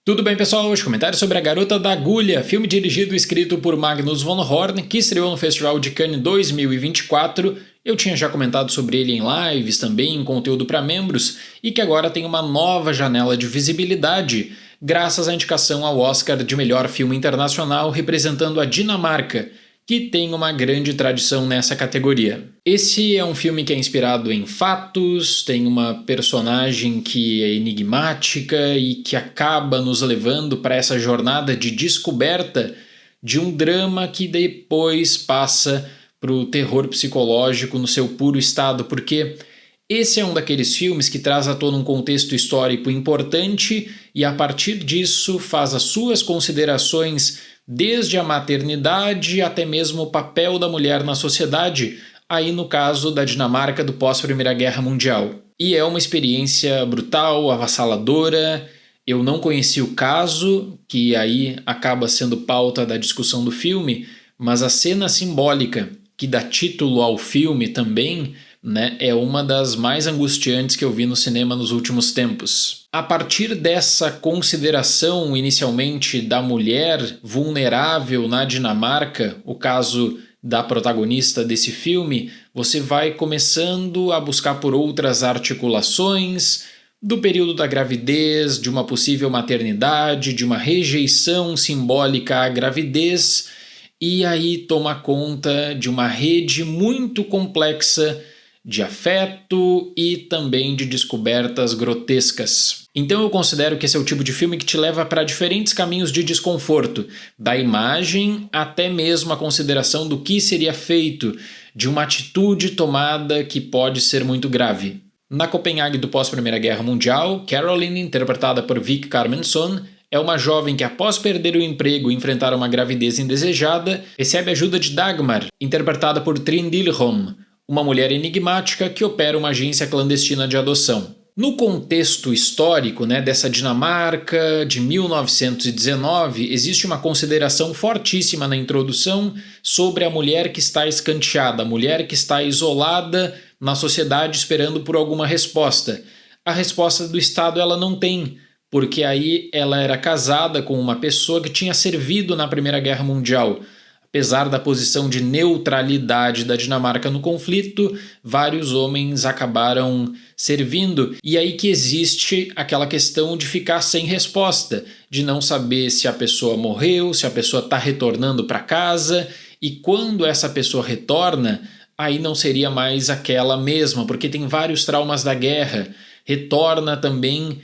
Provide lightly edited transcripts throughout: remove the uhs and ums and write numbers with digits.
Tudo bem, pessoal? Hoje comentário sobre A Garota da Agulha, filme dirigido e escrito por Magnus von Horn, que estreou no Festival de Cannes 2024. Eu tinha já comentado sobre ele em lives também, em conteúdo para membros, e que agora tem uma nova janela de visibilidade, graças à indicação ao Oscar de melhor filme internacional representando a Dinamarca, que tem uma grande tradição nessa categoria. Esse é um filme que é inspirado em fatos, tem uma personagem que é enigmática e que acaba nos levando para essa jornada de descoberta de um drama que depois passa para o terror psicológico no seu puro estado, porque esse é um daqueles filmes que traz à tona um contexto histórico importante e a partir disso faz as suas considerações desde a maternidade até mesmo o papel da mulher na sociedade, aí no caso da Dinamarca do pós-Primeira Guerra Mundial. E é uma experiência brutal, avassaladora. Eu não conheci o caso, que aí acaba sendo pauta da discussão do filme, mas a cena simbólica que dá título ao filme também, né, é uma das mais angustiantes que eu vi no cinema nos últimos tempos. A partir dessa consideração inicialmente da mulher vulnerável na Dinamarca, o caso da protagonista desse filme, você vai começando a buscar por outras articulações do período da gravidez, de uma possível maternidade, de uma rejeição simbólica à gravidez, e aí toma conta de uma rede muito complexa de afeto e também de descobertas grotescas. Então eu considero que esse é o tipo de filme que te leva para diferentes caminhos de desconforto, da imagem até mesmo a consideração do que seria feito, de uma atitude tomada que pode ser muito grave. Na Copenhague do pós-Primeira Guerra Mundial, Caroline, interpretada por Vic Carmenson, é uma jovem que, após perder o emprego e enfrentar uma gravidez indesejada, recebe ajuda de Dagmar, interpretada por Trine Dillholm, uma mulher enigmática que opera uma agência clandestina de adoção. No contexto histórico, dessa Dinamarca de 1919, existe uma consideração fortíssima na introdução sobre a mulher que está escanteada, a mulher que está isolada na sociedade esperando por alguma resposta. A resposta do Estado ela não tem, porque aí ela era casada com uma pessoa que tinha servido na Primeira Guerra Mundial. Apesar da posição de neutralidade da Dinamarca no conflito, vários homens acabaram servindo. E aí que existe aquela questão de ficar sem resposta, de não saber se a pessoa morreu, se a pessoa está retornando para casa. E quando essa pessoa retorna, aí não seria mais aquela mesma, porque tem vários traumas da guerra. Retorna também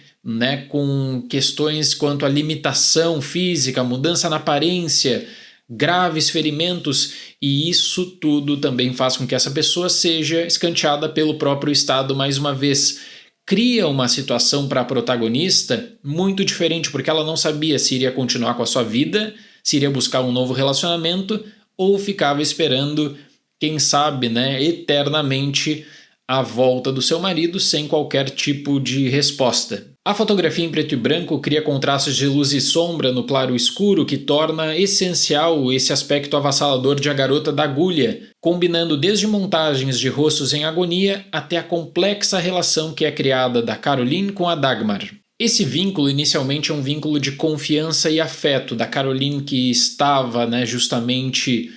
com questões quanto à limitação física, mudança na aparência, graves ferimentos, e isso tudo também faz com que essa pessoa seja escanteada pelo próprio Estado mais uma vez. Cria uma situação para a protagonista muito diferente, porque ela não sabia se iria continuar com a sua vida, se iria buscar um novo relacionamento ou ficava esperando, quem sabe, eternamente a volta do seu marido sem qualquer tipo de resposta. A fotografia em preto e branco cria contrastes de luz e sombra no claro e escuro que torna essencial esse aspecto avassalador de A Garota da Agulha, combinando desde montagens de rostos em agonia até a complexa relação que é criada da Caroline com a Dagmar. Esse vínculo inicialmente é um vínculo de confiança e afeto da Caroline, que estava justamente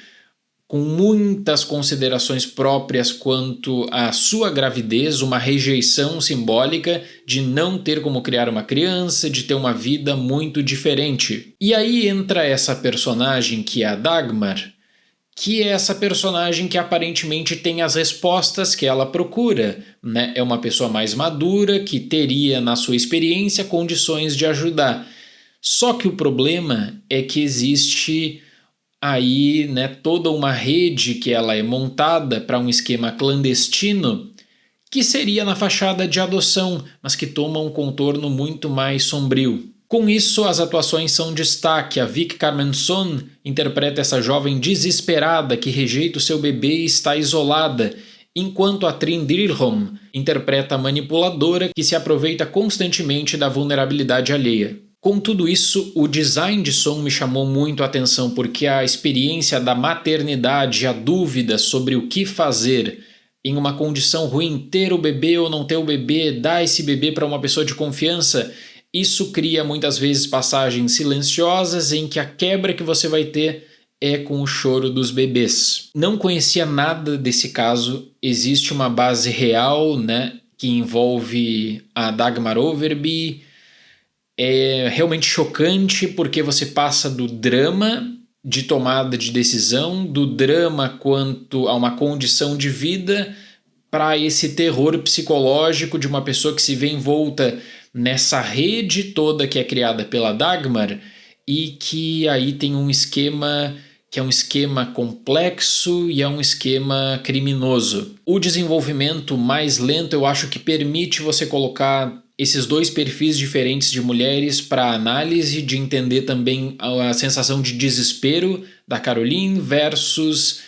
com muitas considerações próprias quanto à sua gravidez, uma rejeição simbólica de não ter como criar uma criança, de ter uma vida muito diferente. E aí entra essa personagem que é a Dagmar, que é essa personagem que aparentemente tem as respostas que ela procura, É uma pessoa mais madura, que teria na sua experiência condições de ajudar. Só que o problema é que existe aí toda uma rede que ela é montada para um esquema clandestino que seria na fachada de adoção, mas que toma um contorno muito mais sombrio. Com isso, as atuações são destaque. A Vic Carmenson interpreta essa jovem desesperada que rejeita o seu bebê e está isolada, enquanto a Trine Dillholm interpreta a manipuladora que se aproveita constantemente da vulnerabilidade alheia. Com tudo isso, o design de som me chamou muito a atenção, porque a experiência da maternidade, a dúvida sobre o que fazer em uma condição ruim, ter o bebê ou não ter o bebê, dar esse bebê para uma pessoa de confiança, Isso cria muitas vezes passagens silenciosas em que a quebra que você vai ter é com o choro dos bebês. Não conhecia nada desse caso, existe uma base real, né, que envolve a Dagmar Overby. É realmente chocante porque você passa do drama de tomada de decisão, do drama quanto a uma condição de vida, para esse terror psicológico de uma pessoa que se vê envolta nessa rede toda que é criada pela Dagmar e que aí tem um esquema que é um esquema complexo e é um esquema criminoso. O desenvolvimento mais lento eu acho que permite você colocar esses dois perfis diferentes de mulheres para análise, de entender também a sensação de desespero da Caroline versus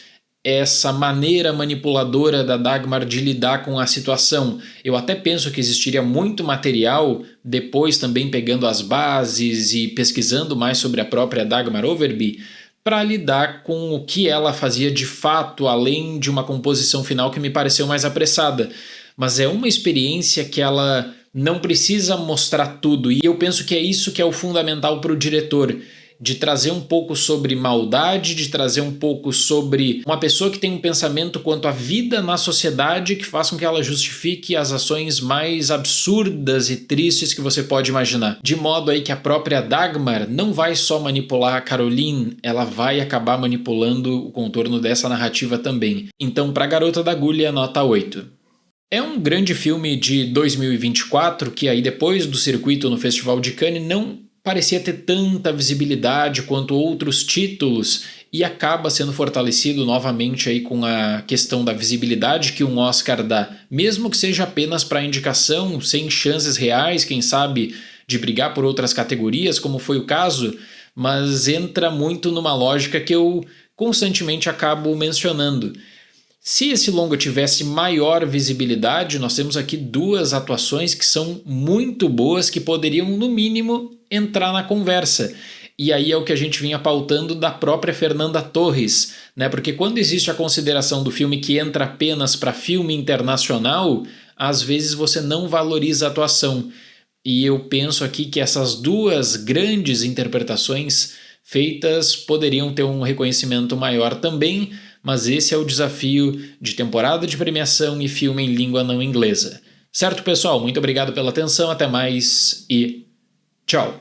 essa maneira manipuladora da Dagmar de lidar com a situação. Eu até penso que existiria muito material, depois também pegando as bases e pesquisando mais sobre a própria Dagmar Overby, para lidar com o que ela fazia de fato, além de uma composição final que me pareceu mais apressada. Mas é uma experiência que ela não precisa mostrar tudo, e eu penso que é isso que é o fundamental para o diretor, de trazer um pouco sobre maldade, de trazer um pouco sobre uma pessoa que tem um pensamento quanto à vida na sociedade que faça com que ela justifique as ações mais absurdas e tristes que você pode imaginar. De modo aí que a própria Dagmar não vai só manipular a Caroline, ela vai acabar manipulando o contorno dessa narrativa também. Então, para Garota da Agulha, nota 8. É um grande filme de 2024 que aí depois do circuito no Festival de Cannes não parecia ter tanta visibilidade quanto outros títulos e acaba sendo fortalecido novamente aí com a questão da visibilidade que um Oscar dá, mesmo que seja apenas para indicação, sem chances reais, quem sabe, de brigar por outras categorias, como foi o caso, mas entra muito numa lógica que eu constantemente acabo mencionando. Se esse longa tivesse maior visibilidade, nós temos aqui duas atuações que são muito boas, que poderiam, no mínimo, entrar na conversa. E aí é o que a gente vinha pautando da própria Fernanda Torres, né? Porque quando existe a consideração do filme que entra apenas para filme internacional, às vezes você não valoriza a atuação. E eu penso aqui que essas duas grandes interpretações feitas poderiam ter um reconhecimento maior também, mas esse é o desafio de temporada de premiação e filme em língua não inglesa. Certo, pessoal? Muito obrigado pela atenção, até mais e tchau!